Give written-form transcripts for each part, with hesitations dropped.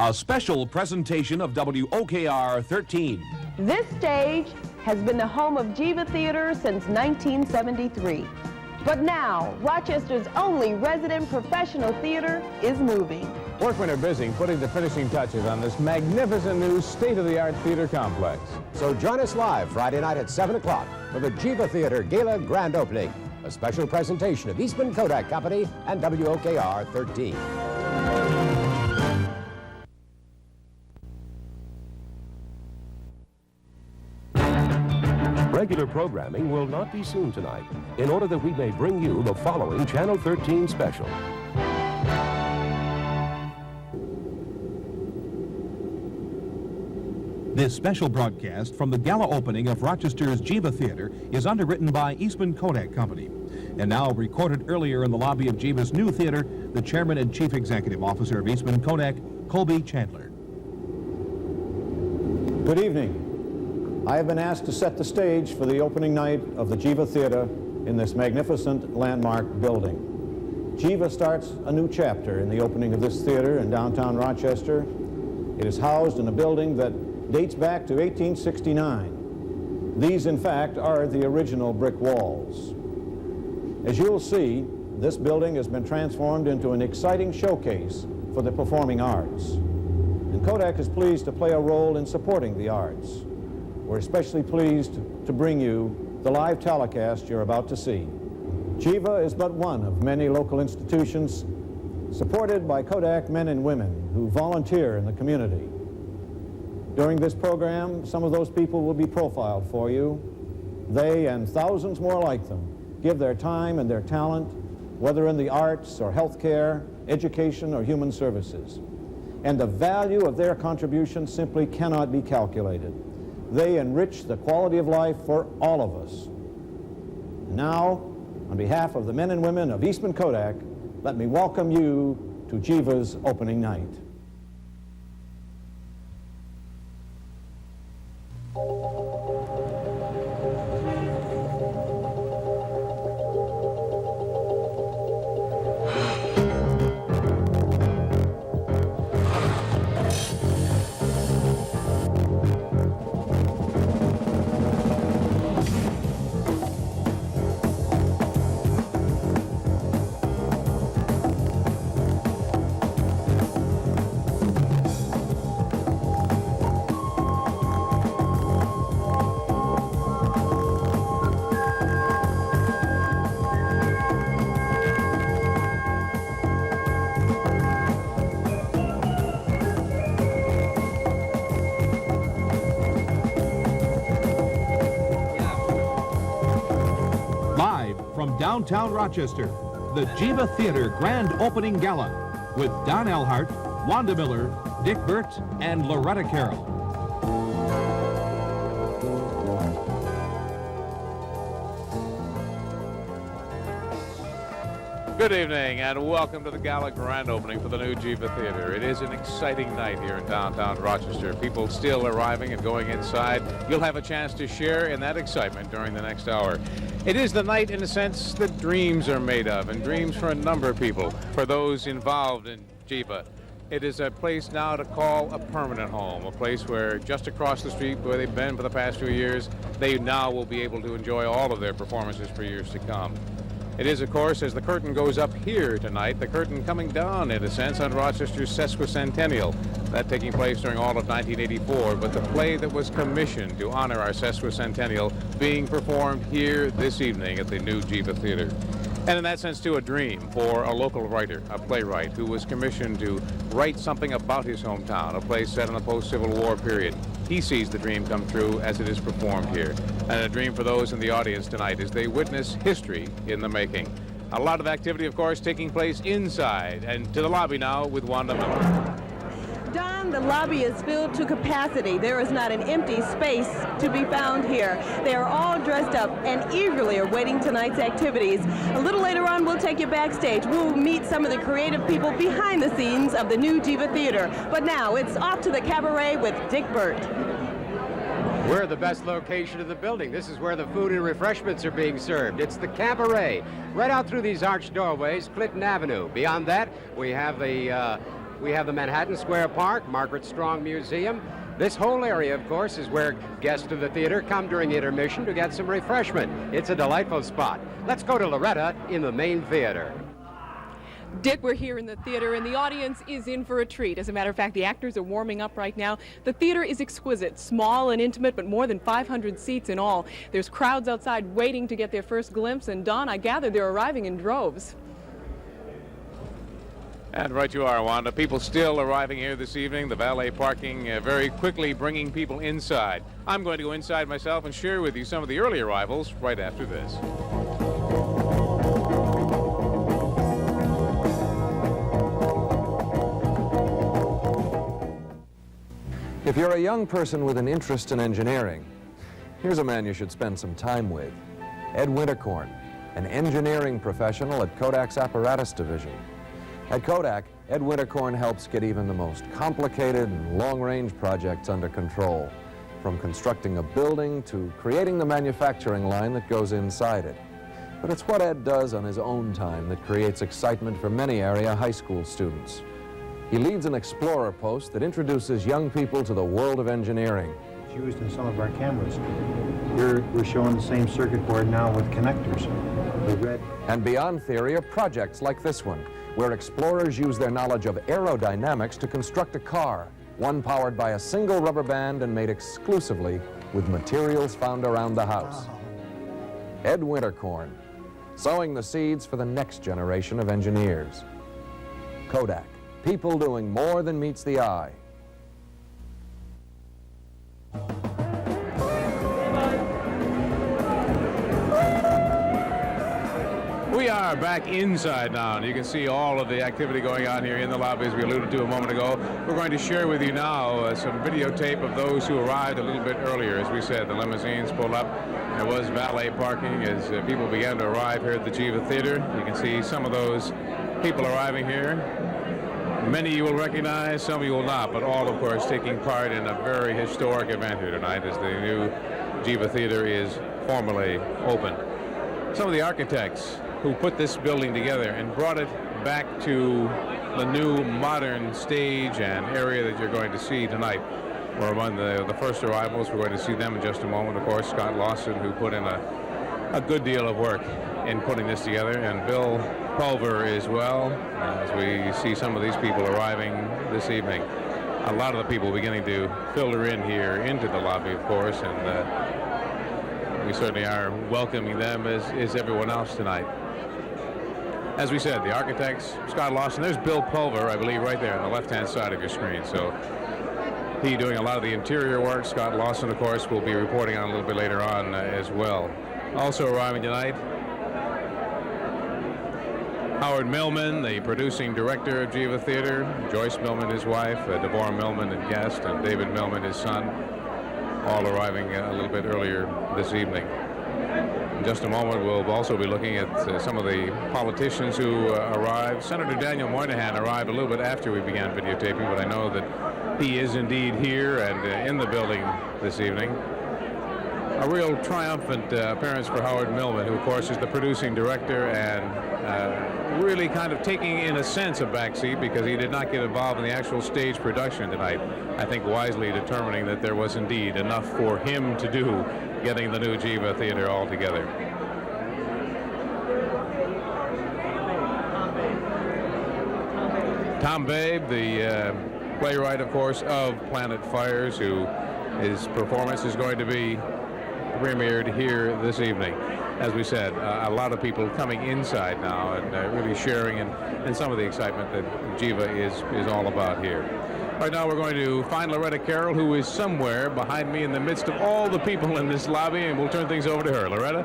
A special presentation of WOKR 13. This stage has been the home of Geva Theatre since 1973. But now, Rochester's only resident professional theater is moving. Workmen are busy putting the finishing touches on this magnificent new state-of-the-art theater complex. So join us live Friday night at 7 o'clock for the Geva Theatre Gala Grand Opening, a special presentation of Eastman Kodak Company and WOKR 13. Regular programming will not be soon tonight, in order that we may bring you the following Channel 13 special. This special broadcast from the gala opening of Rochester's Geva Theatre is underwritten by Eastman Kodak Company. And now recorded earlier in the lobby of Geva's new theater, the Chairman and Chief Executive Officer of Eastman Kodak, Colby Chandler. Good evening. I have been asked to set the stage for the opening night of the Geva Theatre in this magnificent landmark building. Geva starts a new chapter in the opening of this theater in downtown Rochester. It is housed in a building that dates back to 1869. These, in fact, are the original brick walls. As you'll see, this building has been transformed into an exciting showcase for the performing arts. And Kodak is pleased to play a role in supporting the arts. We're especially pleased to bring you the live telecast you're about to see. Geva is but one of many local institutions supported by Kodak men and women who volunteer in the community. During this program, some of those people will be profiled for you. They and thousands more like them give their time and their talent, whether in the arts or healthcare, education or human services. And the value of their contribution simply cannot be calculated. They enrich the quality of life for all of us. Now, on behalf of the men and women of Eastman Kodak, let me welcome you to Geva's opening night. From downtown Rochester, the Geva Theatre Grand Opening Gala with Don Alhart, Wanda Miller, Dick Burt, and Loretta Carroll. Good evening and welcome to the Gala Grand Opening for the new Geva Theatre. It is an exciting night here in downtown Rochester. People still arriving and going inside. You'll have a chance to share in that excitement during the next hour. It is the night, in a sense, that dreams are made of, and dreams for a number of people, for those involved in Geva. It is a place now to call a permanent home, a place where just across the street where they've been for the past few years, they now will be able to enjoy all of their performances for years to come. It is, of course, as the curtain goes up here tonight, the curtain coming down, in a sense, on Rochester's sesquicentennial. That taking place during all of 1984, but the play that was commissioned to honor our sesquicentennial being performed here this evening at the new Geva Theatre. And in that sense, too, a dream for a local writer, a playwright, who was commissioned to write something about his hometown, a place set in the post-Civil War period. He sees the dream come true as it is performed here. And a dream for those in the audience tonight as they witness history in the making. A lot of activity, of course, taking place inside. And to the lobby now with Wanda Miller. Don, the lobby is filled to capacity. There is not an empty space to be found here. They are all dressed up and eagerly awaiting tonight's activities. A little later on, we'll take you backstage. We'll meet some of the creative people behind the scenes of the new Geva Theatre. But now, it's off to the cabaret with Dick Burt. We're the best location of the building. This is where the food and refreshments are being served. It's the cabaret. Right out through these arched doorways, Clinton Avenue. Beyond that, we have the We have the Manhattan Square Park, Margaret Strong Museum. This whole area, of course, is where guests of the theater come during intermission to get some refreshment. It's a delightful spot. Let's go to Loretta in the main theater. Dick, we're here in the theater, and the audience is in for a treat. As a matter of fact, the actors are warming up right now. The theater is exquisite, small and intimate, but more than 500 seats in all. There's crowds outside waiting to get their first glimpse, and Don, I gather they're arriving in droves. And right you are, Wanda. People still arriving here this evening. The valet parking very quickly bringing people inside. I'm going to go inside myself and share with you some of the early arrivals right after this. If you're a young person with an interest in engineering, here's a man you should spend some time with. Ed Winterkorn, an engineering professional at Kodak's Apparatus Division. At Kodak, Ed Winterkorn helps get even the most complicated and long-range projects under control, from constructing a building to creating the manufacturing line that goes inside it. But it's what Ed does on his own time that creates excitement for many area high school students. He leads an explorer post that introduces young people to the world of engineering. It's used in some of our cameras. Here we're showing the same circuit board now with connectors. The red. And beyond theory are projects like this one, where explorers use their knowledge of aerodynamics to construct a car, one powered by a single rubber band and made exclusively with materials found around the house. Ed Winterkorn, sowing the seeds for the next generation of engineers. Kodak, people doing more than meets the eye. We are back inside now, and you can see all of the activity going on here in the lobby, as we alluded to a moment ago. We're going to share with you now some videotape of those who arrived a little bit earlier. As we said, the limousines pulled up. There was valet parking as people began to arrive here at the Geva Theater. You can see some of those people arriving here. Many you will recognize, some you will not, but all, of course, taking part in a very historic event here tonight as the new Geva Theater is formally open. Some of the architects who put this building together and brought it back to the new modern stage and area that you're going to see tonight were among the first arrivals. We're going to see them in just a moment. Of course, Scott Lawson, who put in a good deal of work in putting this together, and Bill Pulver as well, as we see some of these people arriving this evening. A lot of the people beginning to filter in here into the lobby, of course, and we certainly are welcoming them as everyone else tonight. As we said, the architects, Scott Lawson, there's Bill Pulver, I believe, right there on the left-hand side of your screen. So he doing a lot of the interior work. Scott Lawson, of course, will be reporting on a little bit later on as well. Also arriving tonight, Howard Millman, the producing director of Geva Theater, Joyce Millman, his wife, Deborah Millman, and guest, and David Millman, his son, all arriving a little bit earlier this evening. In just a moment, we'll also be looking at some of the politicians who arrived. Senator Daniel Moynihan arrived a little bit after we began videotaping, but I know that he is indeed here and in the building this evening. A real triumphant appearance for Howard Millman, who, of course, is the producing director and really kind of taking, in a sense, a backseat because he did not get involved in the actual stage production tonight. I think wisely determining that there was indeed enough for him to do getting the new Geva Theater all together. Tom Babe, the playwright, of course, of Planet Fires, who his performance is going to be premiered here this evening. As we said, a lot of people coming inside now and really sharing in some of the excitement that Geva is all about here. Right now we're going to find Loretta Carroll, who is somewhere behind me in the midst of all the people in this lobby, and we'll turn things over to her. Loretta?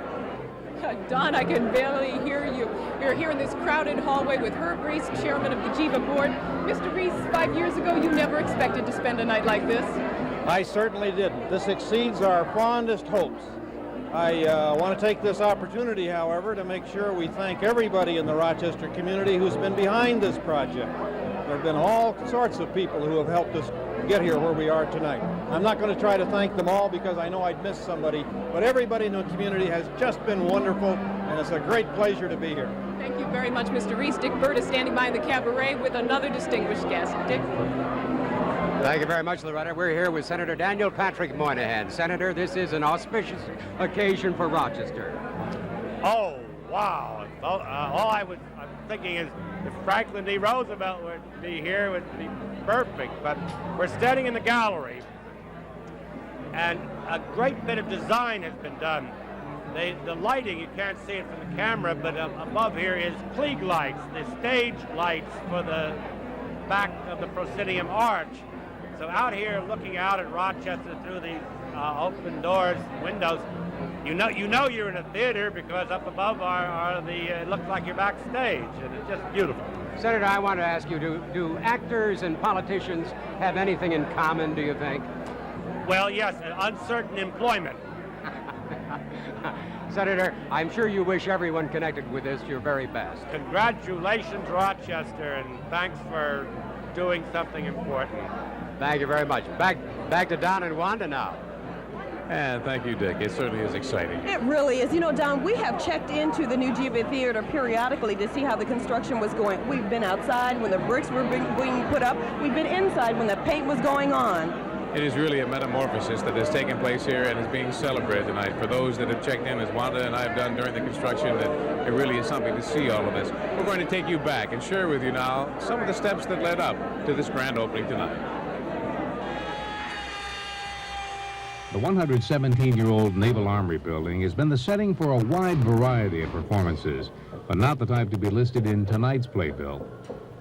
Don, I can barely hear you. You're here in this crowded hallway with Herb Reese, chairman of the Geva board. Mr. Reese, 5 years ago, you never expected to spend a night like this. I certainly didn't. This exceeds our fondest hopes. I want to take this opportunity, however, to make sure we thank everybody in the Rochester community who's been behind this project. There have been all sorts of people who have helped us get here where we are tonight. I'm not going to try to thank them all because I know I'd miss somebody, but everybody in the community has just been wonderful, and it's a great pleasure to be here. Thank you very much, Mr. Reese. Dick Burt is standing by in the cabaret with another distinguished guest. Dick? Thank you very much, Loretta. We're here with Senator Daniel Patrick Moynihan. Senator, this is an auspicious occasion for Rochester. Oh, wow. All I'm thinking is if Franklin D. Roosevelt would be here, it would be perfect. But we're standing in the gallery, and a great bit of design has been done. The lighting, you can't see it from the camera, but above here is Klieg lights, the stage lights for the back of the proscenium arch. So out here looking out at Rochester through these open doors, windows, you know you're in a theater because up above it looks like you're backstage, and it's just beautiful. Senator, I want to ask you, do actors and politicians have anything in common, do you think? Well, yes, uncertain employment. Senator, I'm sure you wish everyone connected with this your very best. Congratulations, Rochester, and thanks for doing something important. Thank you very much. Back to Don and Wanda now. And thank you, Dick. It certainly is exciting. It really is. You know, Don, we have checked into the new Geva Theatre periodically to see how the construction was going. We've been outside when the bricks were being put up. We've been inside when the paint was going on. It is really a metamorphosis that has taken place here and is being celebrated tonight. For those that have checked in, as Wanda and I have done during the construction, that it really is something to see all of this. We're going to take you back and share with you now some of the steps that led up to this grand opening tonight. The 117-year-old Naval Armory building has been the setting for a wide variety of performances, but not the type to be listed in tonight's playbill.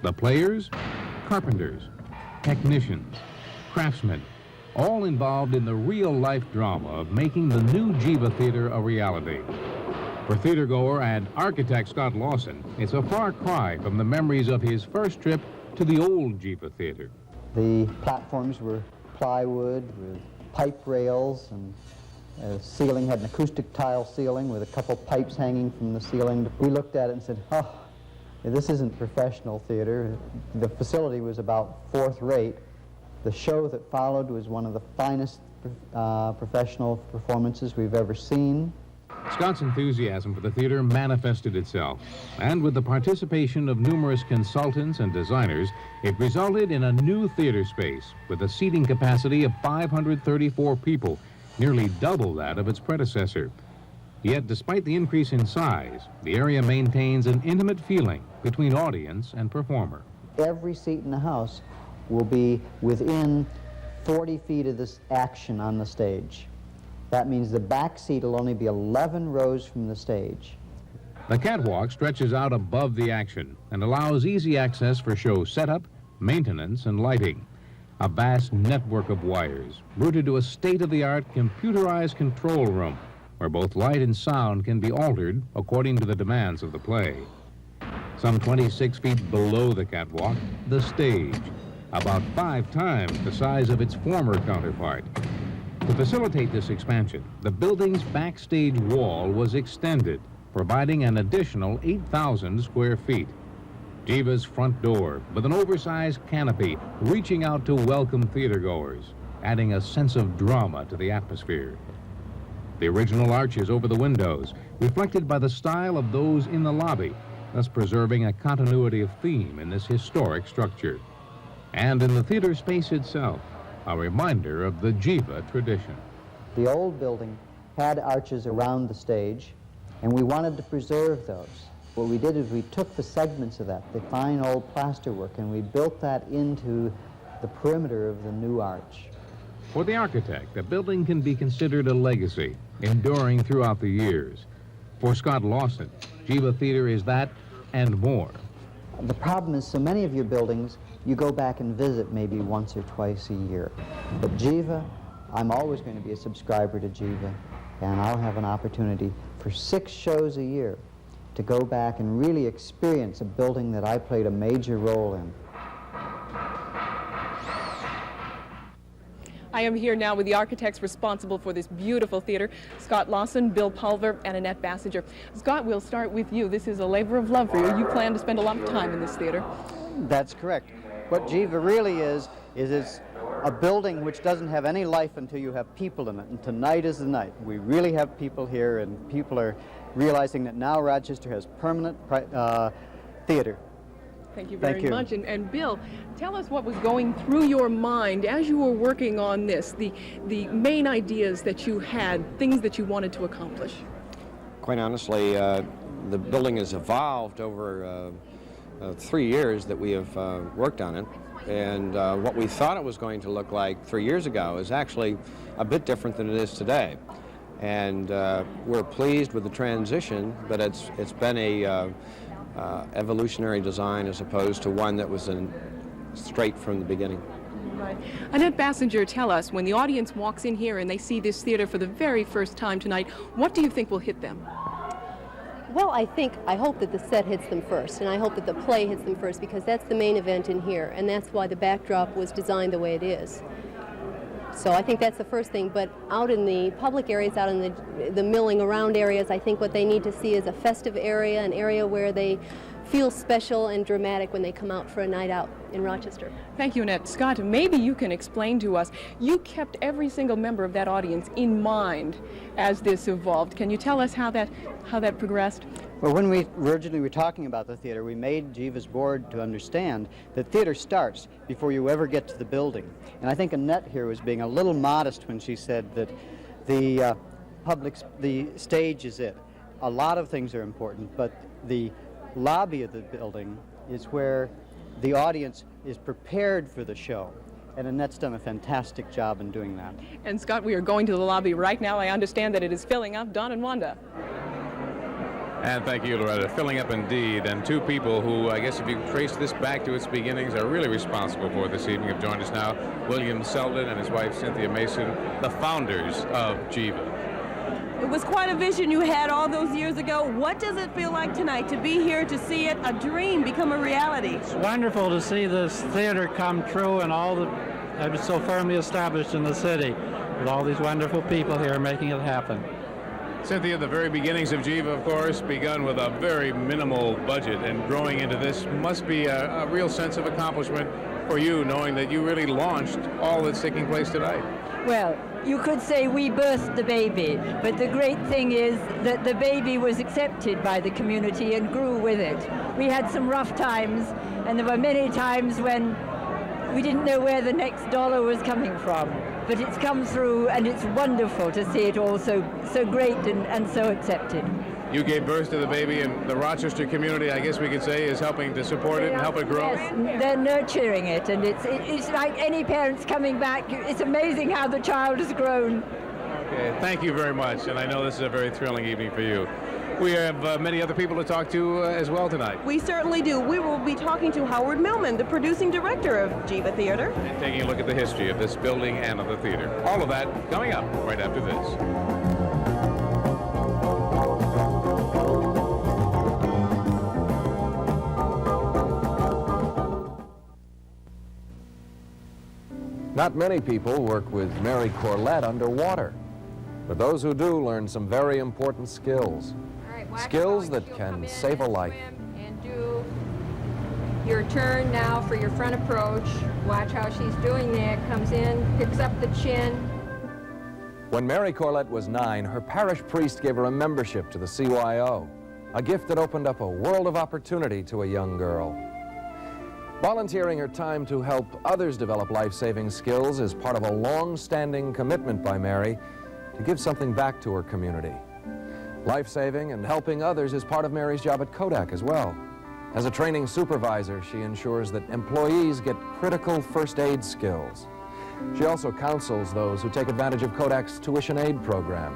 The players, carpenters, technicians, craftsmen, all involved in the real-life drama of making the new Geva Theatre a reality. For theatergoer and architect Scott Lawson, it's a far cry from the memories of his first trip to the old Geva Theatre. The platforms were plywood with pipe rails, and the ceiling had an acoustic tile ceiling with a couple pipes hanging from the ceiling. We looked at it and said, oh, this isn't professional theater. The facility was about fourth rate. The show that followed was one of the finest professional performances we've ever seen. Scott's enthusiasm for the theater manifested itself, and with the participation of numerous consultants and designers, it resulted in a new theater space with a seating capacity of 534 people, nearly double that of its predecessor. Yet, despite the increase in size, the area maintains an intimate feeling between audience and performer. Every seat in the house will be within 40 feet of this action on the stage. That means the back seat will only be 11 rows from the stage. The catwalk stretches out above the action and allows easy access for show setup, maintenance, and lighting. A vast network of wires routed to a state-of-the-art computerized control room where both light and sound can be altered according to the demands of the play. Some 26 feet below the catwalk, the stage, about 5 times the size of its former counterpart. To facilitate this expansion, the building's backstage wall was extended, providing an additional 8,000 square feet. Geva's front door, with an oversized canopy reaching out to welcome theatergoers, adding a sense of drama to the atmosphere. The original arches over the windows, reflected by the style of those in the lobby, thus preserving a continuity of theme in this historic structure. And in the theater space itself, a reminder of the Geva tradition. The old building had arches around the stage, and we wanted to preserve those. What we did is we took the segments of that, the fine old plasterwork, and we built that into the perimeter of the new arch. For the architect, the building can be considered a legacy, enduring throughout the years. For Scott Lawson, Geva Theatre is that and more. The problem is so many of your buildings, you go back and visit maybe once or twice a year. But Geva, I'm always going to be a subscriber to Geva, and I'll have an opportunity for 6 shows a year to go back and really experience a building that I played a major role in. I am here now with the architects responsible for this beautiful theater, Scott Lawson, Bill Pulver, and Annette Bassinger. Scott, we'll start with you. This is a labor of love for you. You plan to spend a lot of time in this theater. That's correct. What Geva really is it's a building which doesn't have any life until you have people in it. And tonight is the night. We really have people here, and people are realizing that now Rochester has permanent theater. Thank you very much. And Bill, tell us what was going through your mind as you were working on this, the main ideas that you had, things that you wanted to accomplish. Quite honestly, the building has evolved over 3 years that we have worked on it. And what we thought it was going to look like 3 years ago is actually a bit different than it is today. And we're pleased with the transition, but it's been a evolutionary design as opposed to one that was straight from the beginning. Right. Annette Bassinger, tell us, when the audience walks in here and they see this theater for the very first time tonight, what do you think will hit them? Well, I hope that the set hits them first, and I hope that the play hits them first, because that's the main event in here, and that's why the backdrop was designed the way it is. So I think that's the first thing, but out in the public areas, out in the milling around areas, I think what they need to see is a festive area, an area where they feel special and dramatic when they come out for a night out in Rochester. Thank you, Annette. Scott, maybe you can explain to us, you kept every single member of that audience in mind as this evolved. Can you tell us how that progressed? Well, when we originally were talking about the theater, we made Geva's board to understand that theater starts before you ever get to the building. And I think Annette here was being a little modest when she said that the stage is it. A lot of things are important, but the lobby of the building is where the audience is prepared for the show. And Annette's done a fantastic job in doing that. And Scott, we are going to the lobby right now. I understand that it is filling up. Don and Wanda. And thank you, Loretta. Filling up indeed. And two people who, I guess if you trace this back to its beginnings, are really responsible for it this evening have joined us now. William Selden and his wife, Cynthia Mason, the founders of Geva. It was quite a vision you had all those years ago. What does it feel like tonight to be here, to see it, a dream, become a reality? It's wonderful to see this theater come true and all that was so firmly established in the city, with all these wonderful people here making it happen. Cynthia, the very beginnings of Geva, of course, begun with a very minimal budget, and growing into this must be a real sense of accomplishment for you, knowing that you really launched all that's taking place tonight. Well, you could say we birthed the baby, but the great thing is that the baby was accepted by the community and grew with it. We had some rough times, and there were many times when we didn't know where the next dollar was coming from. But it's come through, and it's wonderful to see it all so great and so accepted. You gave birth to the baby, and the Rochester community, I guess we could say, is helping to support it and help it grow. Yes, they're nurturing it, and it's like any parents coming back. It's amazing how the child has grown. Okay, thank you very much, and I know this is a very thrilling evening for you. We have many other people to talk to as well tonight. We certainly do. We will be talking to Howard Millman, the producing director of Geva Theatre. And taking a look at the history of this building and of the theater. All of that coming up right after this. Not many people work with Mary Corlett underwater, but those who do learn some very important skills. Skills that can save a life. And do your turn now for your front approach. Watch how she's doing that. Comes in, picks up the chin. When Mary Corlett was 9, her parish priest gave her a membership to the CYO, a gift that opened up a world of opportunity to a young girl. Volunteering her time to help others develop life-saving skills is part of a long-standing commitment by Mary to give something back to her community. Life-saving and helping others is part of Mary's job at Kodak as well. As a training supervisor, she ensures that employees get critical first aid skills. She also counsels those who take advantage of Kodak's tuition aid program.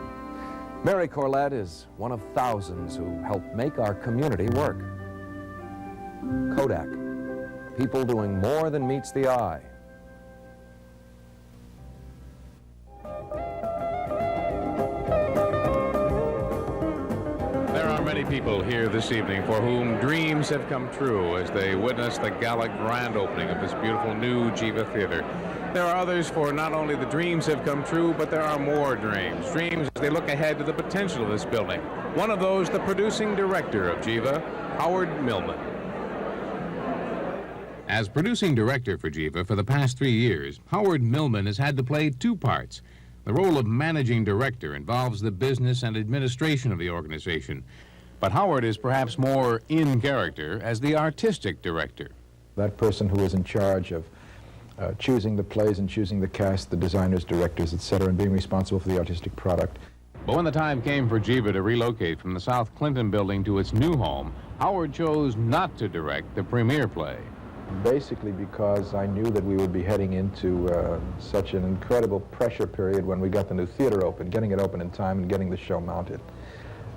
Mary Corlett is one of thousands who help make our community work. Kodak, people doing more than meets the eye. Many people here this evening for whom dreams have come true as they witness the Gala grand opening of this beautiful new Geva Theatre. There are others for not only the dreams have come true, but there are more dreams. Dreams as they look ahead to the potential of this building. One of those, the producing director of Geva, Howard Millman. As producing director for Geva for the past 3 years, Howard Millman has had to play two parts. The role of managing director involves the business and administration of the organization, but Howard is perhaps more in character as the artistic director. That person who is in charge of choosing the plays and choosing the cast, the designers, directors, etc., and being responsible for the artistic product. But when the time came for Geva to relocate from the South Clinton building to its new home, Howard chose not to direct the premiere play. Basically because I knew that we would be heading into such an incredible pressure period when we got the new theater open, getting it open in time and getting the show mounted.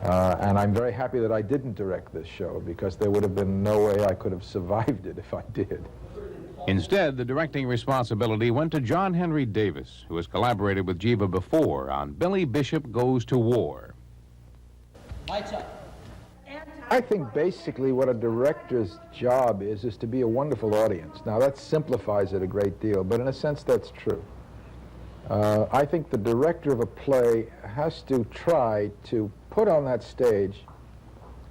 And I'm very happy that I didn't direct this show, because there would have been no way I could have survived it if I did. Instead, the directing responsibility went to John Henry Davis, who has collaborated with Geva before on Billy Bishop Goes to War. Lights up. I think basically what a director's job is to be a wonderful audience. Now that simplifies it a great deal, but in a sense that's true. I think the director of a play has to try to put on that stage,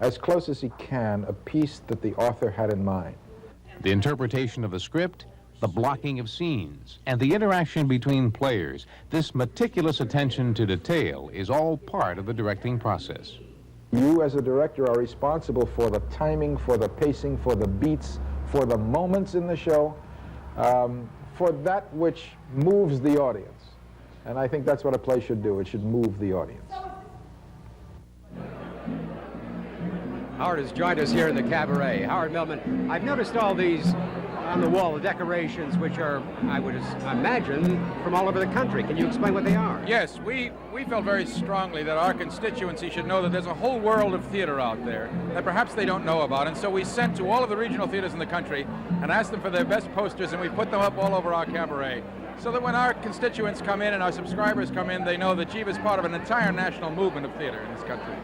as close as he can, a piece that the author had in mind. The interpretation of the script, the blocking of scenes, and the interaction between players, this meticulous attention to detail is all part of the directing process. You as a director are responsible for the timing, for the pacing, for the beats, for the moments in the show, for that which moves the audience. And I think that's what a play should do. It should move the audience. Howard has joined us here in the cabaret. Howard Millman, I've noticed all these on the wall, the decorations, which are, I would imagine, from all over the country. Can you explain what they are? Yes, we felt very strongly that our constituency should know that there's a whole world of theater out there that perhaps they don't know about, and so we sent to all of the regional theaters in the country and asked them for their best posters, and we put them up all over our cabaret, so that when our constituents come in and our subscribers come in, they know that Geva is part of an entire national movement of theater in this country.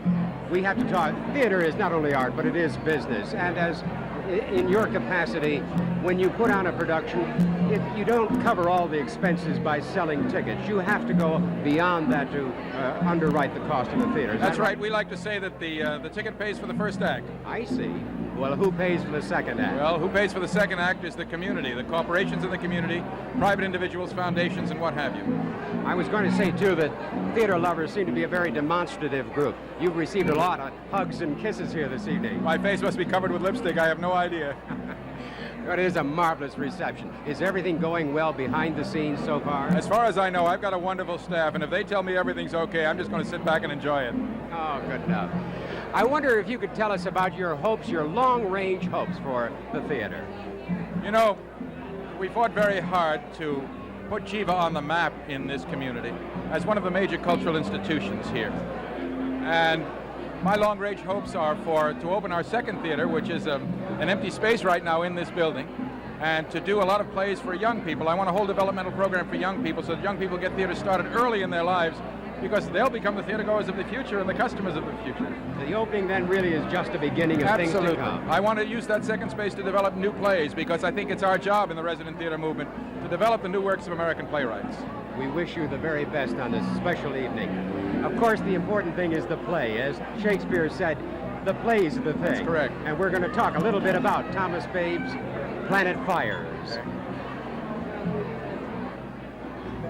We have to talk. Theater is not only art, but it is business. And as in your capacity, when you put on a production, you don't cover all the expenses by selling tickets. You have to go beyond that to underwrite the cost of the theater. That's right. We like to say that the ticket pays for the first act. I see. Well, who pays for the second act? Well, who pays for the second act is the community, the corporations in the community, private individuals, foundations, and what have you. I was going to say, too, that theater lovers seem to be a very demonstrative group. You've received a lot of hugs and kisses here this evening. My face must be covered with lipstick. I have no idea. It is a marvelous reception. Is everything going well behind the scenes so far? As far as I know, I've got a wonderful staff, and if they tell me everything's okay, I'm just going to sit back and enjoy it. Oh, good enough. I wonder if you could tell us about your hopes, your long-range hopes for the theater. You know, we fought very hard to put Geva on the map in this community as one of the major cultural institutions here. And my long-range hopes are to open our second theater, which is an empty space right now in this building, and to do a lot of plays for young people. I want a whole developmental program for young people so that young people get theater started early in their lives, because they'll become the theatergoers of the future and the customers of the future. The opening then really is just the beginning of things to come. I want to use that second space to develop new plays, because I think it's our job in the resident theater movement to develop the new works of American playwrights. We wish you the very best on this special evening. Of course, the important thing is the play. As Shakespeare said, the play's the thing. That's correct. And we're going to talk a little bit about Thomas Babe's Planet Fires.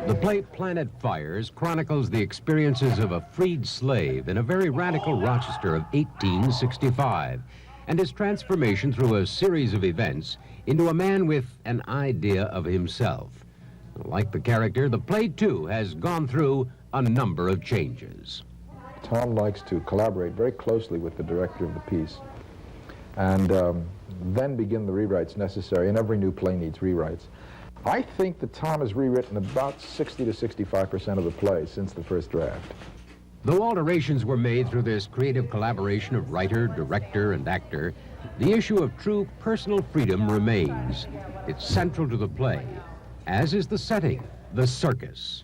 The play Planet Fires chronicles the experiences of a freed slave in a very radical Rochester of 1865, and his transformation through a series of events into a man with an idea of himself. Like the character, the play, too, has gone through a number of changes. Tom likes to collaborate very closely with the director of the piece, and then begin the rewrites necessary, and every new play needs rewrites. I think that Tom has rewritten about 60 to 65% of the play since the first draft. Though alterations were made through this creative collaboration of writer, director, and actor, the issue of true personal freedom remains. It's central to the play, as is the setting, the circus.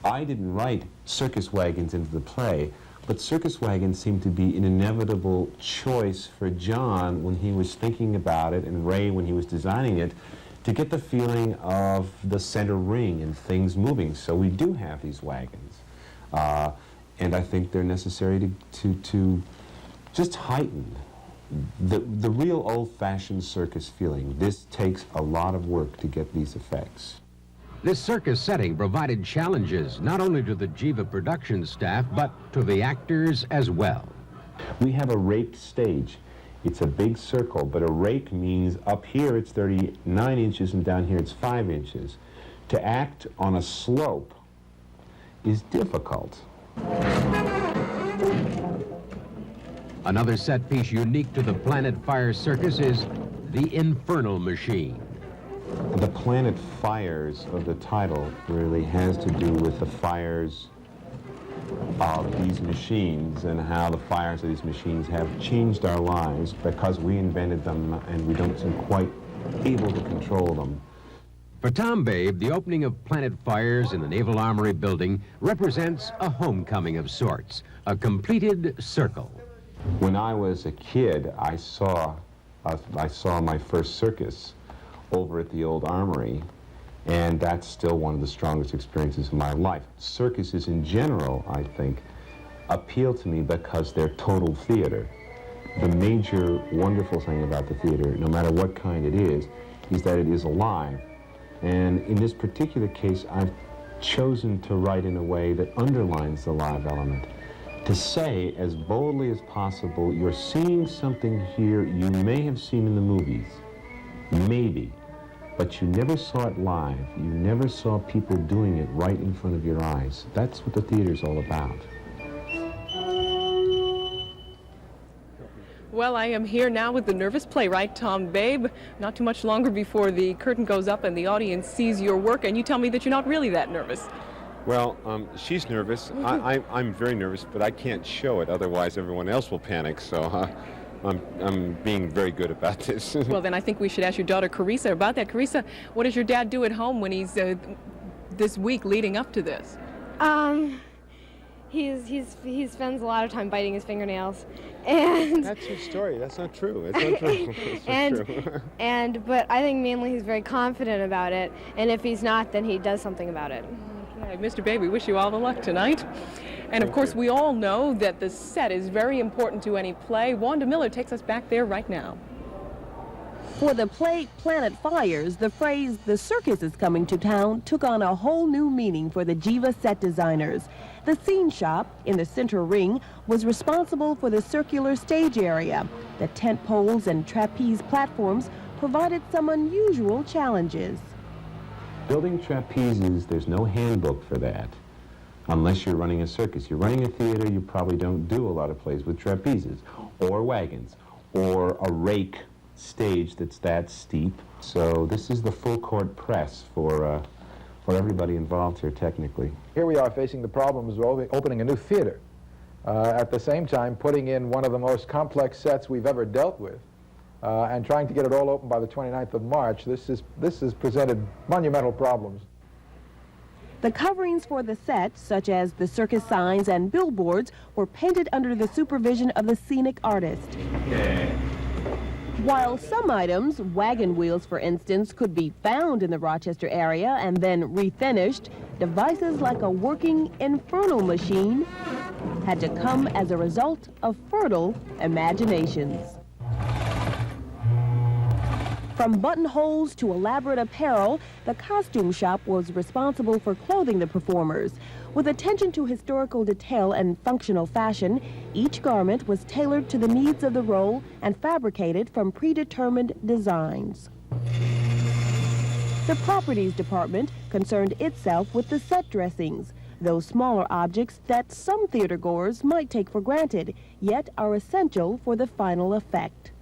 I didn't write circus wagons into the play, but circus wagons seemed to be an inevitable choice for John when he was thinking about it, and Ray when he was designing it, to get the feeling of the center ring and things moving. So we do have these wagons. And I think they're necessary to just heighten the real old-fashioned circus feeling. This takes a lot of work to get these effects. This circus setting provided challenges not only to the Geva production staff, but to the actors as well. We have a raked stage. It's a big circle, but a rake means up here it's 39 inches and down here it's 5 inches. To act on a slope is difficult. Another set piece unique to the Planet Fire Circus is the Infernal Machine. The Planet Fires of the title really has to do with the fires of these machines and how the fires of these machines have changed our lives because we invented them and we don't seem quite able to control them. For Tom Babe, the opening of Planet Fires in the Naval Armory building represents a homecoming of sorts, a completed circle. When I was a kid, I saw my first circus over at the old armory, and that's still one of the strongest experiences of my life. Circuses in general, I think, appeal to me because they're total theater. The major wonderful thing about the theater, no matter what kind it is that it is alive. And in this particular case, I've chosen to write in a way that underlines the live element. To say as boldly as possible, you're seeing something here you may have seen in the movies, maybe, but you never saw it live. You never saw people doing it right in front of your eyes. That's what the theater's all about. Well, I am here now with the nervous playwright, Tom Babe. Not too much longer before the curtain goes up and the audience sees your work, and you tell me that you're not really that nervous. Well, she's nervous. I'm very nervous, but I can't show it. Otherwise, everyone else will panic. So I'm being very good about this. Well, then I think we should ask your daughter, Carissa, about that. Carissa, what does your dad do at home when he's this week leading up to this? He spends a lot of time biting his fingernails, and that's your story. That's not true. It's not true. It's true. But I think mainly he's very confident about it, and if he's not, then he does something about it. Okay, Mr. Babe, we wish you all the luck tonight. And of course, we all know that the set is very important to any play. Wanda Miller takes us back there right now. For the play Planet Fires, the phrase, "the circus is coming to town," took on a whole new meaning for the Geva set designers. The scene shop, in the center ring, was responsible for the circular stage area. The tent poles and trapeze platforms provided some unusual challenges. Building trapezes, there's no handbook for that, unless you're running a circus. You're running a theater, you probably don't do a lot of plays with trapezes, or wagons, or a rake stage that's that steep. So this is the full court press for everybody involved here technically. Here we are facing the problems of opening a new theater. At the same time, putting in one of the most complex sets we've ever dealt with. And trying to get it all open by the 29th of March, this has presented monumental problems. The coverings for the set, such as the circus signs and billboards, were painted under the supervision of the scenic artist. Okay. While some items, wagon wheels for instance, could be found in the Rochester area and then refinished, devices like a working infernal machine had to come as a result of fertile imaginations. From buttonholes to elaborate apparel, the costume shop was responsible for clothing the performers. With attention to historical detail and functional fashion, each garment was tailored to the needs of the role and fabricated from predetermined designs. The properties department concerned itself with the set dressings, those smaller objects that some theatergoers might take for granted, yet are essential for the final effect.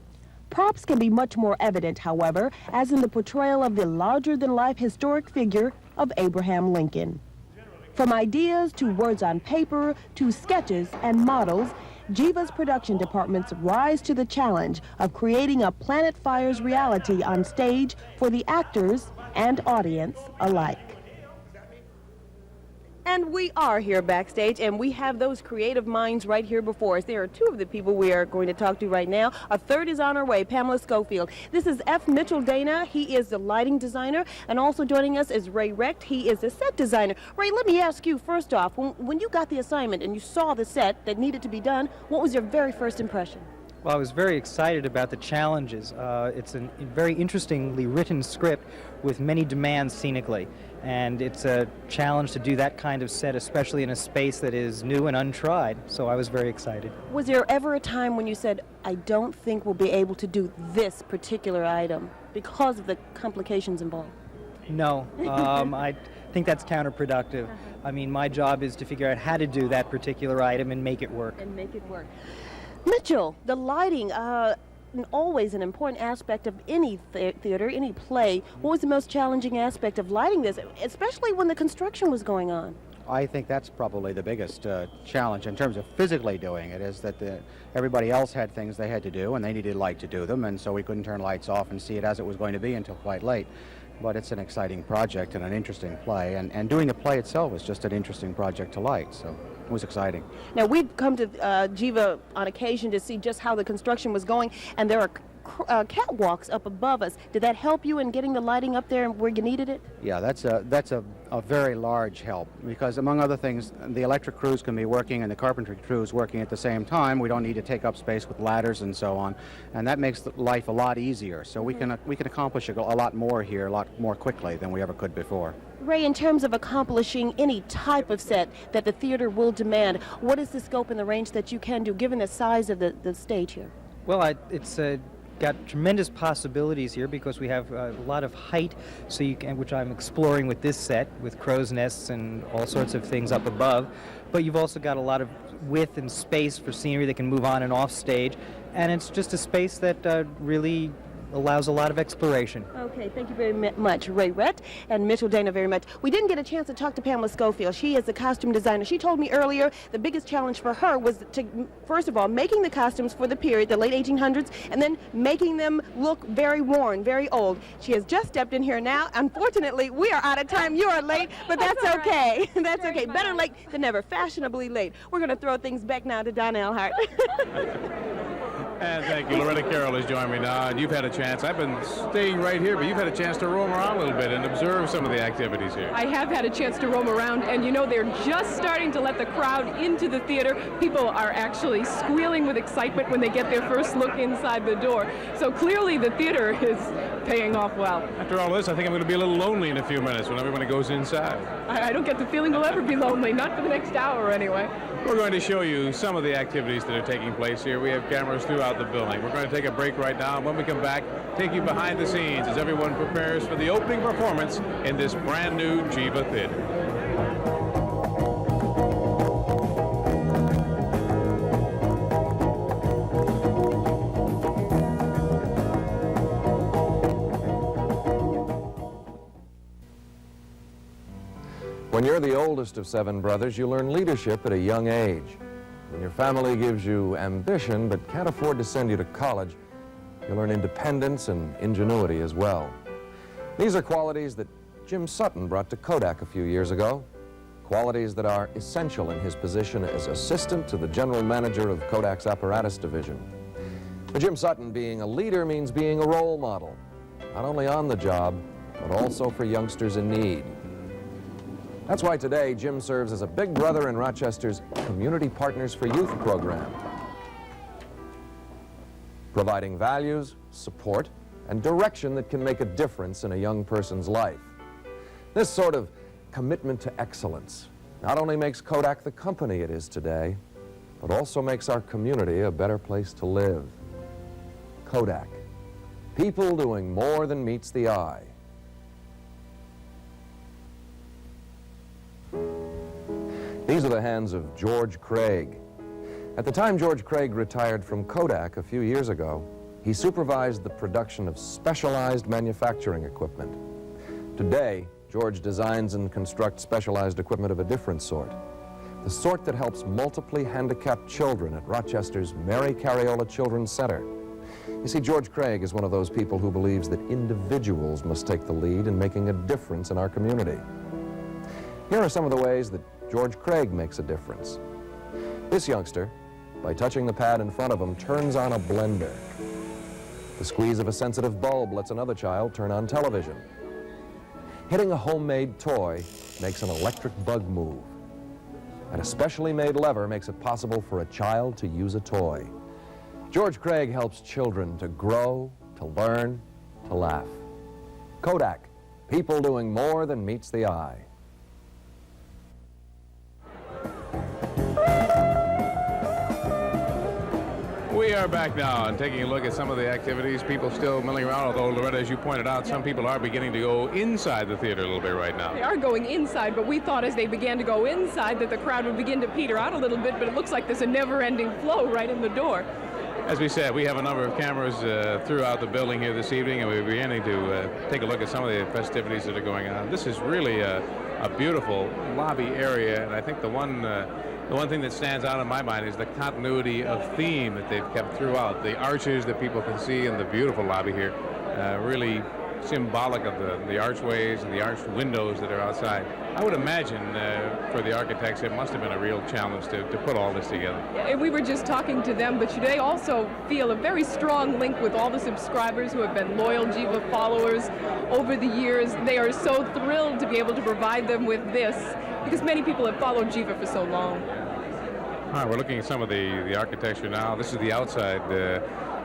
Props can be much more evident, however, as in the portrayal of the larger-than-life historic figure of Abraham Lincoln. From ideas to words on paper to sketches and models, Geva's production departments rise to the challenge of creating a Planet Fires reality on stage for the actors and audience alike. And we are here backstage, and we have those creative minds right here before us. There are two of the people we are going to talk to right now. A third is on her way, Pamela Schofield. This is F. Mitchell Dana. He is the lighting designer, and also joining us is Ray Recht. He is the set designer. Ray, let me ask you first off, when you got the assignment and you saw the set that needed to be done, what was your very first impression? Well, I was very excited about the challenges. It's a very interestingly written script with many demands scenically. And it's a challenge to do that kind of set, especially in a space that is new and untried. So I was very excited. Was there ever a time when you said, I don't think we'll be able to do this particular item because of the complications involved? No, I think that's counterproductive. I mean, my job is to figure out how to do that particular item and make it work. Mitchell, the lighting, always an important aspect of any theater, any play. What was the most challenging aspect of lighting this, especially when the construction was going on? I think that's probably the biggest challenge in terms of physically doing it, is that everybody else had things they had to do and they needed light to do them, and so we couldn't turn lights off and see it as it was going to be until quite late. But it's an exciting project and an interesting play, and doing the play itself was just an interesting project to light, so it was exciting. Now, we've come to Geva on occasion to see just how the construction was going, and there are catwalks up above us. Did that help you in getting the lighting up there where you needed it? Yeah, that's a very large help, because among other things, the electric crews can be working and the carpentry crews working at the same time. We don't need to take up space with ladders and so on, and that makes life a lot easier. So we can accomplish a lot more here, a lot more quickly than we ever could before. Ray, in terms of accomplishing any type of set that the theater will demand, what is the scope and the range that you can do, given the size of the stage here? Well, it's got tremendous possibilities here because we have a lot of height, so which I'm exploring with this set, with crow's nests and all sorts of things up above. But you've also got a lot of width and space for scenery that can move on and off stage, and it's just a space that really allows a lot of exploration. Okay, thank you very much, Ray Rhett and Mitchell Dana, very much. We didn't get a chance to talk to Pamela Schofield. She is the costume designer. She told me earlier the biggest challenge for her was to, first of all, making the costumes for the period, the late 1800s, and then making them look very worn, very old. She has just stepped in here now. Unfortunately, we are out of time. You are late, but that's okay. That's okay. Better late than never. Fashionably late. We're going to throw things back now to Don Alhart. And thank you. Loretta Carroll has joined me now, and you've had a chance. I've been staying right here, but you've had a chance to roam around a little bit and observe some of the activities here. I have had a chance to roam around, and you know, they're just starting to let the crowd into the theater. People are actually squealing with excitement when they get their first look inside the door. So clearly the theater is paying off well. After all this, I think I'm going to be a little lonely in a few minutes when everybody goes inside. I don't get the feeling we'll ever be lonely, not for the next hour anyway. We're going to show you some of the activities that are taking place here. We have cameras throughout the building. We're going to take a break right now, and when we come back, take you behind the scenes as everyone prepares for the opening performance in this brand new Geva Theatre. When you're the oldest of 7 brothers, you learn leadership at a young age. When your family gives you ambition but can't afford to send you to college, you learn independence and ingenuity as well. These are qualities that Jim Sutton brought to Kodak a few years ago, qualities that are essential in his position as assistant to the general manager of Kodak's apparatus division. For Jim Sutton, being a leader means being a role model, not only on the job, but also for youngsters in need. That's why today Jim serves as a big brother in Rochester's Community Partners for Youth program, providing values, support, and direction that can make a difference in a young person's life. This sort of commitment to excellence not only makes Kodak the company it is today, but also makes our community a better place to live. Kodak, people doing more than meets the eye. These are the hands of George Craig. At the time George Craig retired from Kodak a few years ago, he supervised the production of specialized manufacturing equipment. Today, George designs and constructs specialized equipment of a different sort, the sort that helps multiply handicapped children at Rochester's Mary Carriola Children's Center. You see, George Craig is one of those people who believes that individuals must take the lead in making a difference in our community. Here are some of the ways that George Craig makes a difference. This youngster, by touching the pad in front of him, turns on a blender. The squeeze of a sensitive bulb lets another child turn on television. Hitting a homemade toy makes an electric bug move. And a specially made lever makes it possible for a child to use a toy. George Craig helps children to grow, to learn, to laugh. Kodak, People doing more than meets the eye. We are back now and taking a look at some of the activities. People still milling around, although, Loretta, as you pointed out, some people are beginning to go inside the theater a little bit right now. They are going inside, but we thought as they began to go inside that the crowd would begin to peter out a little bit, but it looks like there's a never-ending flow right in the door. As we said, we have a number of cameras throughout the building here this evening, and we're beginning to take a look at some of the festivities that are going on. This is really a beautiful lobby area, and I think the one thing that stands out in my mind is the continuity of theme that they've kept throughout. The arches that people can see in the beautiful lobby here, really symbolic of the archways and the arched windows that are outside. I would imagine for the architects it must have been a real challenge to put all this together. And we were just talking to them, but they also feel a very strong link with all the subscribers who have been loyal Geva followers over the years. They are so thrilled to be able to provide them with this, because many people have followed Geva for so long. All right, we're looking at some of the architecture now. This is the outside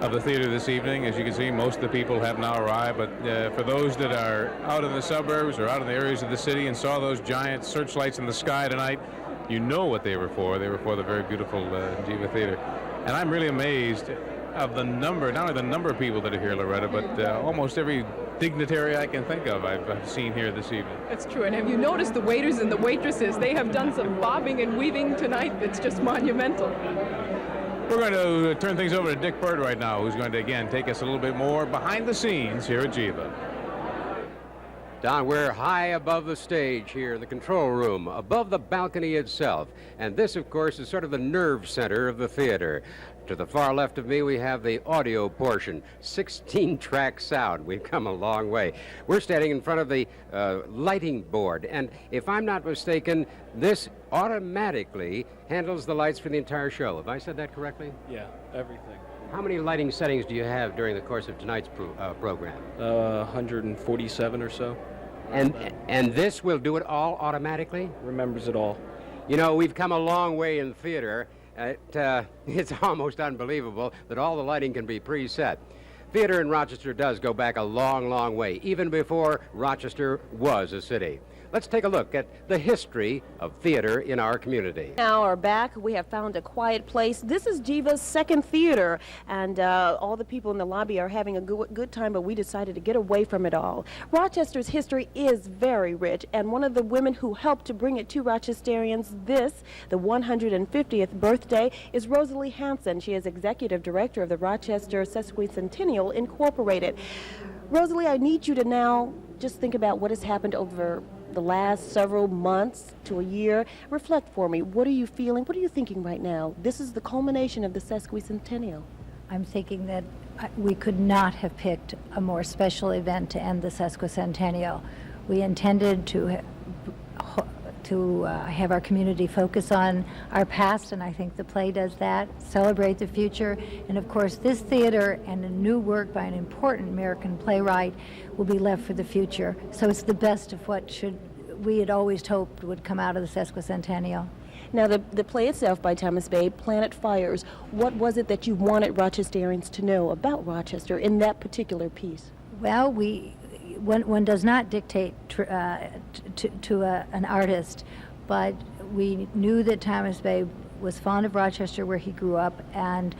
of the theater this evening. As you can see, most of the people have now arrived, but for those that are out in the suburbs or out in the areas of the city and saw those giant searchlights in the sky tonight, you know what they were for. They were for the very beautiful Geva Theater. And I'm really amazed of the number, not only the number of people that are here, Loretta, but almost every dignitary I can think of I've seen here this evening. That's true. And have you noticed the waiters and the waitresses? They have done some bobbing and weaving tonight that's just monumental. We're going to turn things over to Dick Burt right now, who's going to, again, take us a little bit more behind the scenes here at Geva. Don, we're high above the stage here in the control room, above the balcony itself. And this, of course, is sort of the nerve center of the theater. To the far left of me, we have the audio portion, 16-track sound. We've come a long way. We're standing in front of the lighting board, and if I'm not mistaken, this automatically handles the lights for the entire show. Have I said that correctly? Yeah, everything. How many lighting settings do you have during the course of tonight's program? 147 or so. And this will do it all automatically? Remembers it all. You know, we've come a long way in theater. It's almost unbelievable that all the lighting can be preset. Theater in Rochester does go back a long, long way, even before Rochester was a city. Let's take a look at the history of theater in our community. Now are back. We have found a quiet place. This is Geva's second theater, and all the people in the lobby are having a good time, but we decided to get away from it all. Rochester's history is very rich, and one of the women who helped to bring it to Rochesterians the 150th birthday, is Rosalie Hanson. She is executive director of the Rochester Sesquicentennial Incorporated. Rosalie, I need you to now just think about what has happened over the last several months to a year. Reflect for me. What are you feeling? What are you thinking right now? This is the culmination of the Sesquicentennial. I'm thinking that we could not have picked a more special event to end the Sesquicentennial. We intended to have our community focus on our past, and I think the play does that, celebrate the future. And of course, this theater and a new work by an important American playwright will be left for the future. So it's the best of what we had always hoped would come out of the Sesquicentennial. Now, the play itself by Thomas Babe, Planet Fires, what was it that you wanted Rochesterians to know about Rochester in that particular piece? Well, one does not dictate to an artist, but we knew that Thomas Babe was fond of Rochester, where he grew up, and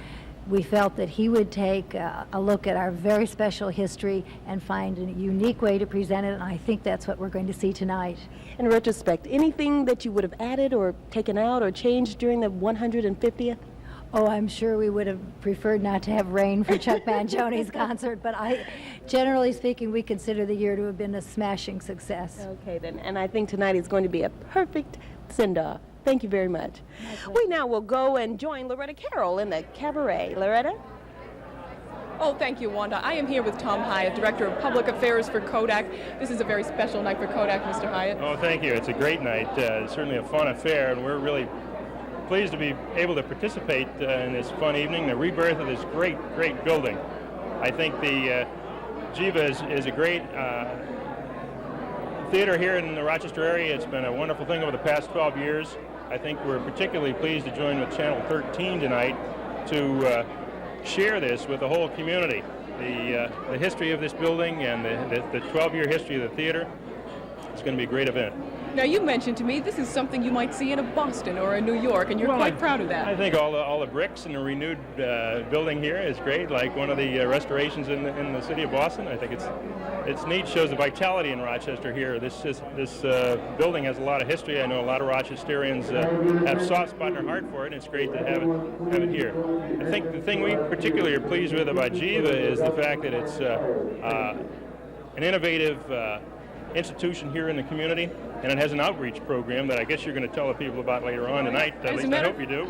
we felt that he would take a look at our very special history and find a unique way to present it, and I think that's what we're going to see tonight. In retrospect, anything that you would have added or taken out or changed during the 150th? Oh, I'm sure we would have preferred not to have rain for Chuck Mangioni's concert, but generally speaking, we consider the year to have been a smashing success. Okay, then, and I think tonight is going to be a perfect send-off. Thank you very much. We now will go and join Loretta Carroll in the cabaret. Loretta? Oh, thank you, Wanda. I am here with Tom Hyatt, Director of Public Affairs for Kodak. This is a very special night for Kodak, Mr. Hyatt. Oh, thank you. It's a great night. It's certainly a fun affair, and we're really pleased to be able to participate in this fun evening, the rebirth of this great, great building. I think the Geva is a great theater here in the Rochester area. It's been a wonderful thing over the past 12 years. I think we're particularly pleased to join with Channel 13 tonight to share this with the whole community. the history of this building and the 12-year history of the theater. It's going to be a great event. Now, you mentioned to me this is something you might see in a Boston or a New York, and you're quite proud of that. I think all the bricks and the renewed building here is great, like one of the restorations in the city of Boston. I think it's neat, shows the vitality in Rochester here. This building has a lot of history. I know a lot of Rochesterians have a soft spot in their heart for it, and it's great to have it here. I think the thing we particularly are pleased with about Geva is the fact that it's an innovative institution here in the community, and it has an outreach program that I guess you're going to tell the people about later on tonight. At least I hope you do.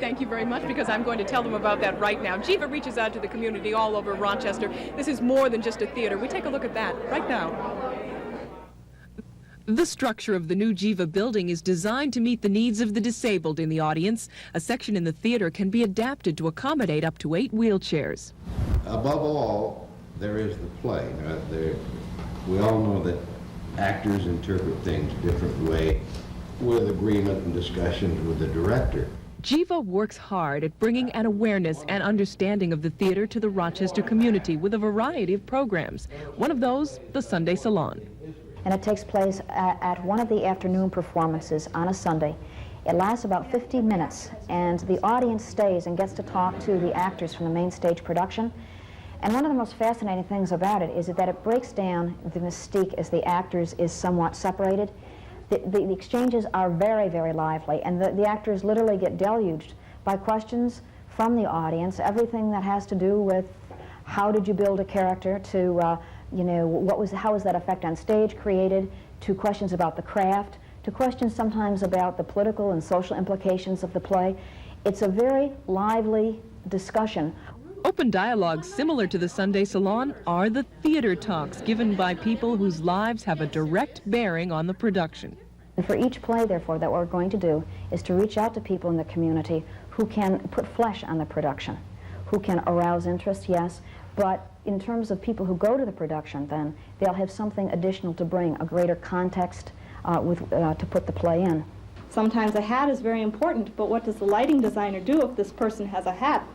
Thank you very much, because I'm going to tell them about that right now. Geva reaches out to the community all over Rochester. This is more than just a theater. We take a look at that right now. The structure of the new Geva building is designed to meet the needs of the disabled in the audience. A section in the theater can be adapted to accommodate up to 8 wheelchairs. Above all, there is the play. We all know that actors interpret things a different way with agreement and discussions with the director. Geva works hard at bringing an awareness and understanding of the theater to the Rochester community with a variety of programs. One of those, the Sunday Salon. And it takes place at one of the afternoon performances on a Sunday. It lasts about 50 minutes, and the audience stays and gets to talk to the actors from the main stage production. And one of the most fascinating things about it is that it breaks down the mystique as the actors is somewhat separated. The exchanges are very, very lively, and the actors literally get deluged by questions from the audience, everything that has to do with how did you build a character, to how was that effect on stage created, to questions about the craft, to questions sometimes about the political and social implications of the play. It's a very lively discussion. Open dialogues similar to the Sunday Salon are the theater talks given by people whose lives have a direct bearing on the production. And for each play, therefore, that we're going to do is to reach out to people in the community who can put flesh on the production, who can arouse interest, yes, but in terms of people who go to the production, then they'll have something additional to bring, a greater context to put the play in. Sometimes a hat is very important, but what does the lighting designer do if this person has a hat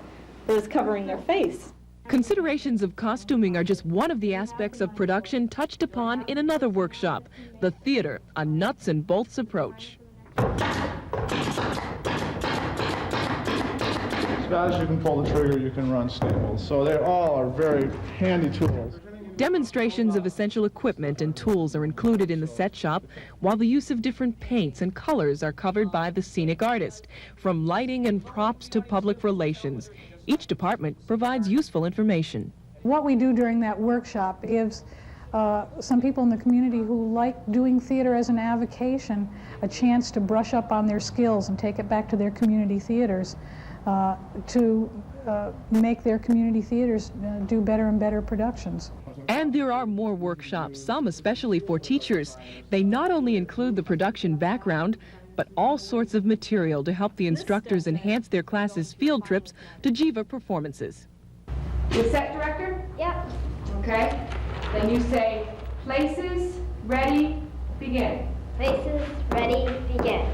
that is covering their face? Considerations of costuming are just one of the aspects of production touched upon in another workshop, the theater, a nuts and bolts approach. As fast as you can pull the trigger, you can run staples. So they all are very handy tools. Demonstrations of essential equipment and tools are included in the set shop, while the use of different paints and colors are covered by the scenic artist, from lighting and props to public relations. Each department provides useful information. What we do during that workshop gives some people in the community who like doing theater as an avocation a chance to brush up on their skills and take it back to their community theaters to make their community theaters do better and better productions. And there are more workshops, some especially for teachers. They not only include the production background, but all sorts of material to help the instructors enhance their classes' field trips to Geva performances. The set director? Yep. Okay. Then you say, places, ready, begin. Places, ready, begin.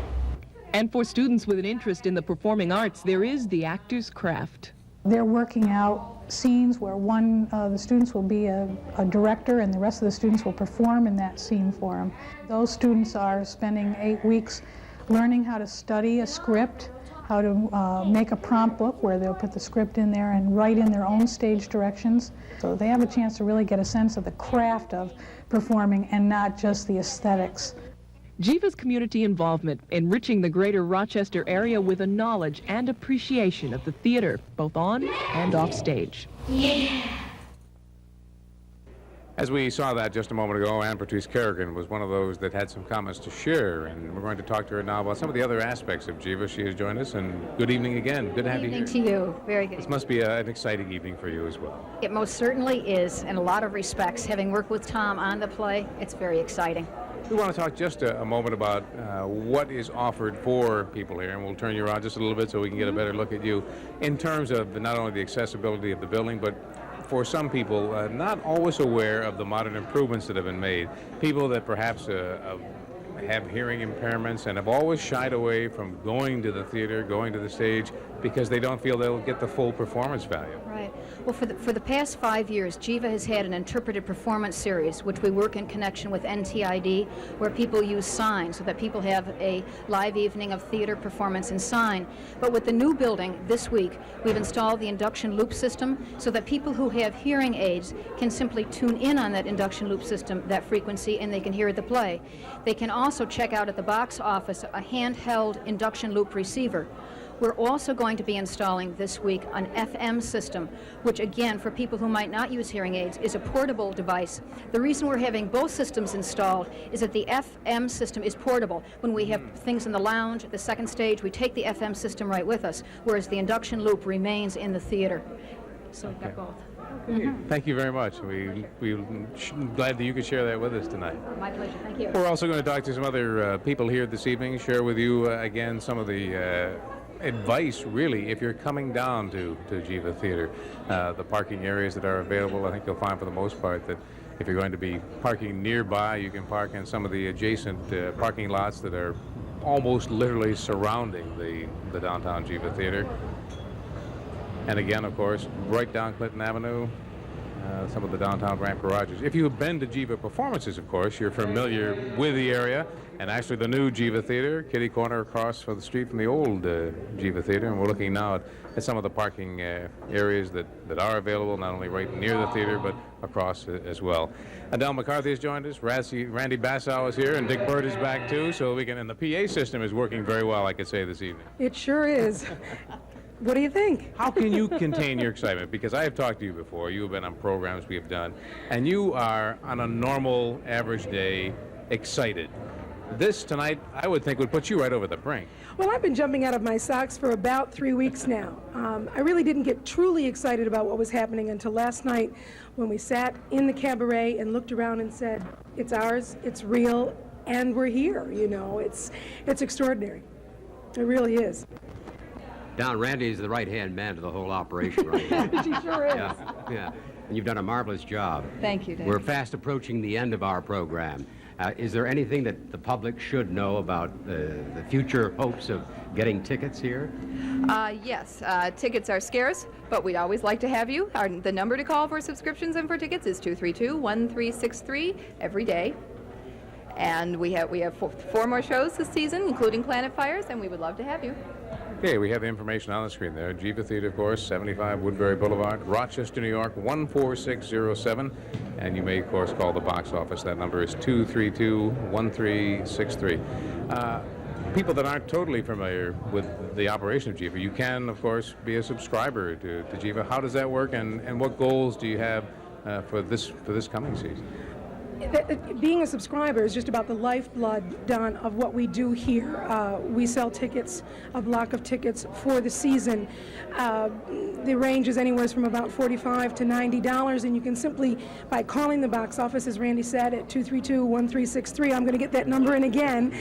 And for students with an interest in the performing arts, there is the actor's craft. They're working out scenes where one of the students will be a director and the rest of the students will perform in that scene for them. Those students are spending 8 weeks learning how to study a script, how to make a prompt book where they'll put the script in there and write in their own stage directions. So they have a chance to really get a sense of the craft of performing and not just the aesthetics. Geva's community involvement, enriching the greater Rochester area with a knowledge and appreciation of the theater, both on and off stage. Yeah. As we saw that just a moment ago, Ann Patrice Kerrigan was one of those that had some comments to share, and we're going to talk to her now about some of the other aspects of Geva. She has joined us, and good evening again. Good to have you here. Good evening to you. Very good. This must be an exciting evening for you as well. It most certainly is, in a lot of respects. Having worked with Tom on the play, it's very exciting. We want to talk just a moment about what is offered for people here, and we'll turn you around just a little bit so we can get a better look at you in terms of not only the accessibility of the building, but for some people not always aware of the modern improvements that have been made. People that perhaps have hearing impairments and have always shied away from going to the theater, going to the stage, because they don't feel they'll get the full performance value. Right. Well, for the past 5 years, Geva has had an interpreted performance series, which we work in connection with NTID, where people use sign so that people have a live evening of theater performance in sign. But with the new building this week, we've installed the induction loop system so that people who have hearing aids can simply tune in on that induction loop system, that frequency, and they can hear the play. They can also check out at the box office a handheld induction loop receiver. We're also going to be installing this week an FM system, which again, for people who might not use hearing aids, is a portable device. The reason we're having both systems installed is that the FM system is portable. When we have things in the lounge, at the second stage, we take the FM system right with us, whereas the induction loop remains in the theater. So we've got both. Thank you very much. We're glad that you could share that with us tonight. My pleasure. Thank you. We're also going to talk to some other people here this evening, share with you again some of the advice, really, if you're coming down to Geva Theatre. The parking areas that are available, I think you'll find for the most part that if you're going to be parking nearby, you can park in some of the adjacent parking lots that are almost literally surrounding the downtown Geva Theatre. And again, of course, right down Clinton Avenue, some of the downtown ramp garages. If you've been to Geva performances, of course, you're familiar with the area. And actually the new Geva Theatre, kitty corner across from the street from the old Geva Theatre. And we're looking now at some of the parking areas that are available, not only right near the theater, but across as well. Adele McCarthy has joined us. Randy Bassow is here, and Dick Burt is back too. So we can, and the PA system is working very well, I could say, this evening. It sure is. What do you think? How can you contain your excitement? Because I have talked to you before. You have been on programs we have done, and you are, on a normal, average day, excited. This tonight, I would think, would put you right over the brink. Well, I've been jumping out of my socks for about 3 weeks now. I really didn't get truly excited about what was happening until last night when we sat in the cabaret and looked around and said, it's ours, it's real, and we're here, you know. It's extraordinary. It really is. Don, Randy is the right-hand man to the whole operation right now. She sure is. Yeah. And you've done a marvelous job. Thank you, Dave. We're fast approaching the end of our program. Is there anything that the public should know about the future hopes of getting tickets here? Yes, tickets are scarce, but we'd always like to have you. The number to call for subscriptions and for tickets is 232-1363 every day. And we have four more shows this season, including Planet Fires, and we would love to have you. Okay, we have the information on the screen there. Geva Theatre, of course, 75 Woodbury Boulevard, Rochester, New York, 14607. And you may, of course, call the box office. That number is 232-1363. People that aren't totally familiar with the operation of Geva, you can, of course, be a subscriber to Geva. How does that work, and what goals do you have for this coming season? Being a subscriber is just about the lifeblood, Don, of what we do here. We sell tickets, a block of tickets for the season. The range is anywhere from about $45 to $90, and you can simply, by calling the box office, as Randy said, at 232-1363, I'm going to get that number in again,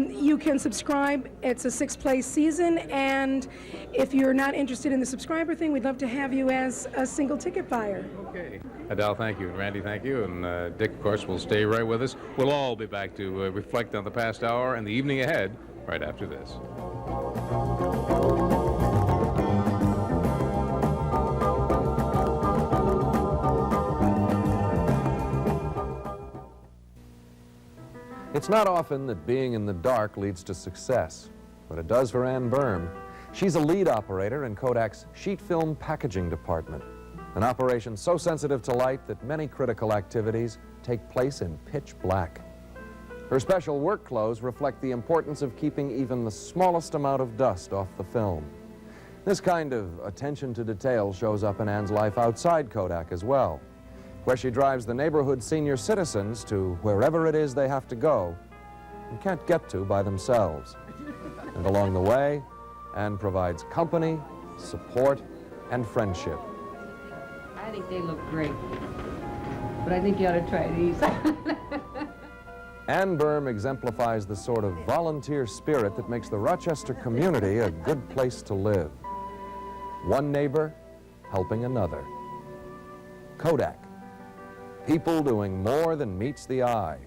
you can subscribe. It's a 6-play season, and if you're not interested in the subscriber thing, we'd love to have you as a single ticket buyer. Okay. Adele, thank you. And Randy, thank you. And Dick, of course, will stay right with us. We'll all be back to reflect on the past hour and the evening ahead right after this. It's not often that being in the dark leads to success, but it does for Ann Berm. She's a lead operator in Kodak's sheet film packaging department, an operation so sensitive to light that many critical activities take place in pitch black. Her special work clothes reflect the importance of keeping even the smallest amount of dust off the film. This kind of attention to detail shows up in Ann's life outside Kodak as well, where she drives the neighborhood senior citizens to wherever it is they have to go and can't get to by themselves. And along the way, Ann provides company, support, and friendship. I think they look great, but I think you ought to try these. Ann Berm exemplifies the sort of volunteer spirit that makes the Rochester community a good place to live. One neighbor helping another. Kodak. People doing more than meets the eye.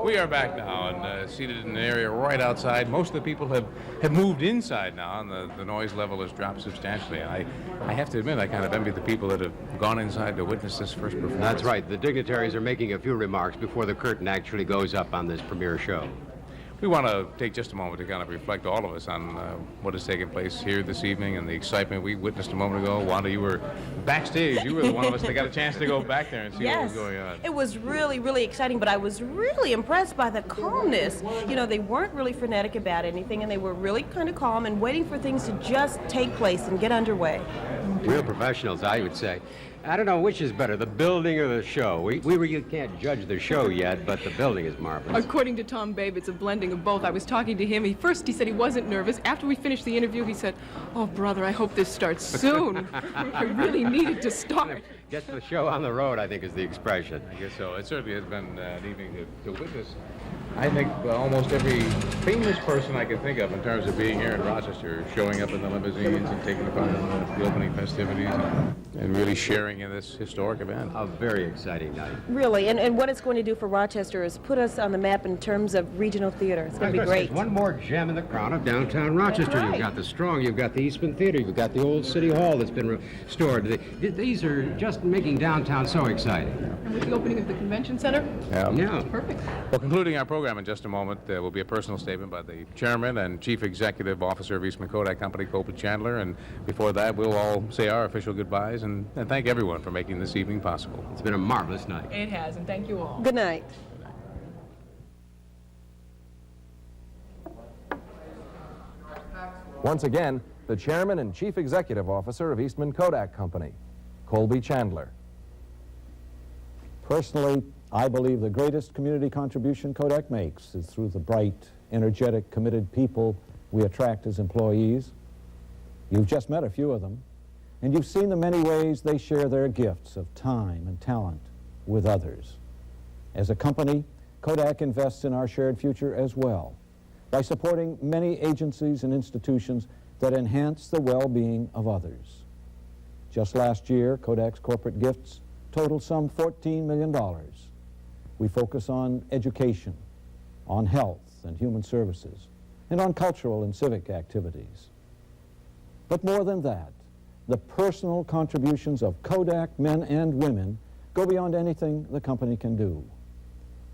We are back now and seated in an area right outside. Most of the people have moved inside now, and the noise level has dropped substantially. I have to admit, I kind of envy the people that have gone inside to witness this first performance. That's right. The dignitaries are making a few remarks before the curtain actually goes up on this premiere show. We want to take just a moment to kind of reflect, all of us, on what has taken place here this evening and the excitement we witnessed a moment ago. Wanda, you were backstage. You were the one of us that got a chance to go back there and see what was going on. It was really, really exciting, but I was really impressed by the calmness. You know, they weren't really frenetic about anything, and they were really kind of calm and waiting for things to just take place and get underway. Real professionals, I would say. I don't know which is better, the building or the show. You can't judge the show yet, but the building is marvelous. According to Tom Babe, it's a blending of both. I was talking to him. First he said he wasn't nervous. After we finished the interview, he said, "Oh, brother, I hope this starts soon." I really needed to start. Get the show on the road, I think, is the expression. I guess so. It certainly has been an evening to witness. I think almost every famous person I can think of in terms of being here in Rochester, showing up in the limousines and taking part in the opening festivities and really sharing in this historic event. A very exciting night. Really, and what it's going to do for Rochester is put us on the map in terms of regional theater. It's going to be great. One more gem in the crown of downtown Rochester. Right. You've got the Strong, you've got the Eastman Theater, you've got the old City Hall that's been restored. These are just making downtown so exciting. And with the opening of the convention center? Yeah. Perfect. Well, concluding our program in just a moment, there will be a personal statement by the Chairman and Chief Executive Officer of Eastman Kodak Company, Copeland Chandler, and before that, we'll all say our official goodbyes and thank everyone for making this evening possible. It's been a marvelous night. It has, and thank you all. Good night. Once again, the Chairman and Chief Executive Officer of Eastman Kodak Company, Colby Chandler. Personally, I believe the greatest community contribution Kodak makes is through the bright, energetic, committed people we attract as employees. You've just met a few of them, and you've seen the many ways they share their gifts of time and talent with others. As a company, Kodak invests in our shared future as well by supporting many agencies and institutions that enhance the well-being of others. Just last year, Kodak's corporate gifts totaled some $14 million. We focus on education, on health and human services, and on cultural and civic activities. But more than that, the personal contributions of Kodak men and women go beyond anything the company can do.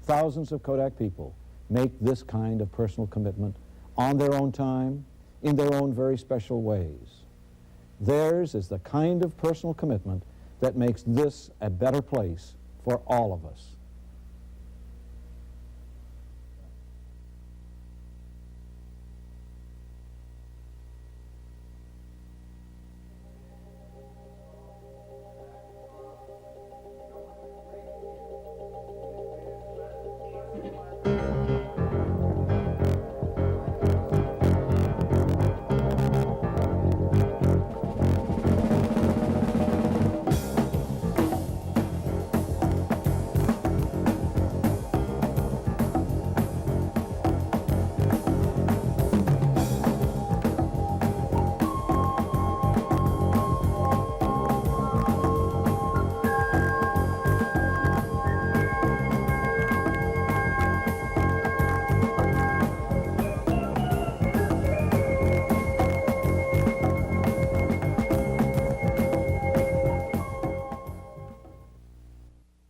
Thousands of Kodak people make this kind of personal commitment on their own time, in their own very special ways. Theirs is the kind of personal commitment that makes this a better place for all of us.